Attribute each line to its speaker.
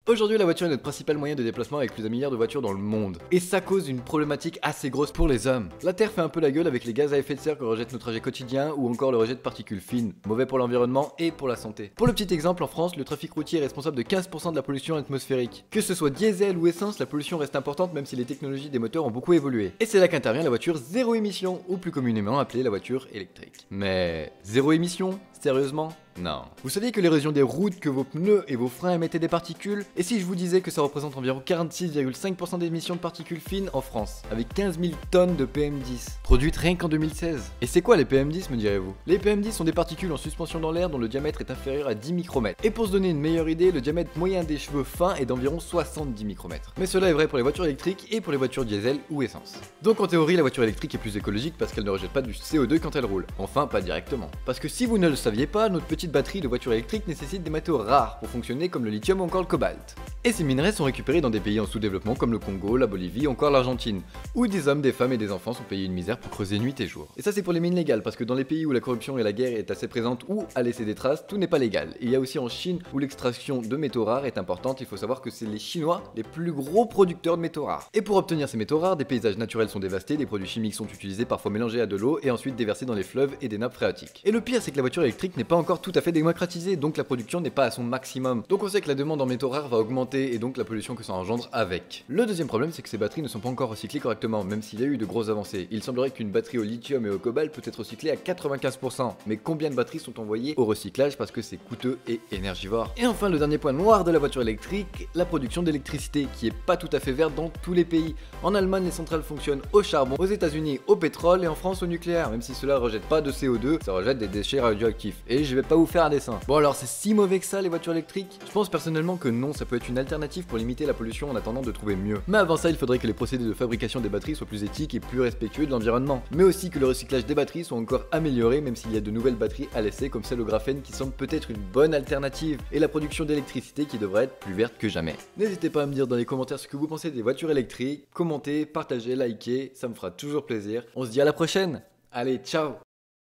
Speaker 1: Aujourd'hui, la voiture est notre principal moyen de déplacement avec plus d'un milliard de voitures dans le monde. Et ça cause une problématique assez grosse pour les hommes. La Terre fait un peu la gueule avec les gaz à effet de serre que rejette nos trajets quotidiens ou encore le rejet de particules fines, mauvais pour l'environnement et pour la santé. Pour le petit exemple, en France, le trafic routier est responsable de 15% de la pollution atmosphérique. Que ce soit diesel ou essence, la pollution reste importante même si les technologies des moteurs ont beaucoup évolué. Et c'est là qu'intervient la voiture zéro émission, ou plus communément appelée la voiture électrique. Mais zéro émission? Sérieusement? Non. Vous saviez que l'érosion des routes, que vos pneus et vos freins émettaient des particules? Et si je vous disais que ça représente environ 46,5% d'émissions de particules fines en France, avec 15 000 tonnes de PM10, produites rien qu'en 2016? Et c'est quoi les PM10, me direz-vous? Les PM10 sont des particules en suspension dans l'air dont le diamètre est inférieur à 10 micromètres. Et pour se donner une meilleure idée, le diamètre moyen des cheveux fins est d'environ 70 micromètres. Mais cela est vrai pour les voitures électriques et pour les voitures diesel ou essence. Donc en théorie, la voiture électrique est plus écologique parce qu'elle ne rejette pas du CO2 quand elle roule. Enfin, pas directement. Parce que si vous ne le saviez pas, notre petite batterie de voiture électrique nécessite des métaux rares pour fonctionner comme le lithium ou encore le cobalt. Et ces minerais sont récupérés dans des pays en sous-développement comme le Congo, la Bolivie ou encore l'Argentine, où des hommes, des femmes et des enfants sont payés une misère pour creuser nuit et jour. Et ça c'est pour les mines légales, parce que dans les pays où la corruption et la guerre est assez présente ou a laissé des traces, tout n'est pas légal. Et il y a aussi en Chine où l'extraction de métaux rares est importante, il faut savoir que c'est les Chinois les plus gros producteurs de métaux rares. Et pour obtenir ces métaux rares, des paysages naturels sont dévastés, des produits chimiques sont utilisés, parfois mélangés à de l'eau et ensuite déversés dans les fleuves et des nappes phréatiques. Et le pire c'est que la voiture électrique n'est pas encore tout à fait démocratisée, donc la production n'est pas à son maximum. Donc on sait que la demande en métaux rares va augmenter et donc la pollution que ça engendre avec. Le deuxième problème c'est que ces batteries ne sont pas encore recyclées correctement, même s'il y a eu de grosses avancées. Il semblerait qu'une batterie au lithium et au cobalt peut être recyclée à 95%. Mais combien de batteries sont envoyées au recyclage parce que c'est coûteux et énergivore? Et enfin le dernier point noir de la voiture électrique, la production d'électricité qui est pas tout à fait verte dans tous les pays. En Allemagne les centrales fonctionnent au charbon, aux États-Unis au pétrole et en France au nucléaire. Même si cela rejette pas de CO2, ça rejette des déchets radioactifs. Et je vais pas vous faire un dessin. Bon alors c'est si mauvais que ça les voitures électriques? Je pense personnellement que non, ça peut être une alternative pour limiter la pollution en attendant de trouver mieux. Mais avant ça, il faudrait que les procédés de fabrication des batteries soient plus éthiques et plus respectueux de l'environnement. Mais aussi que le recyclage des batteries soit encore amélioré, même s'il y a de nouvelles batteries à l'essai comme celle au graphène qui semble peut-être une bonne alternative, et la production d'électricité qui devrait être plus verte que jamais. N'hésitez pas à me dire dans les commentaires ce que vous pensez des voitures électriques, commentez, partagez, likez, ça me fera toujours plaisir. On se dit à la prochaine. Allez, ciao!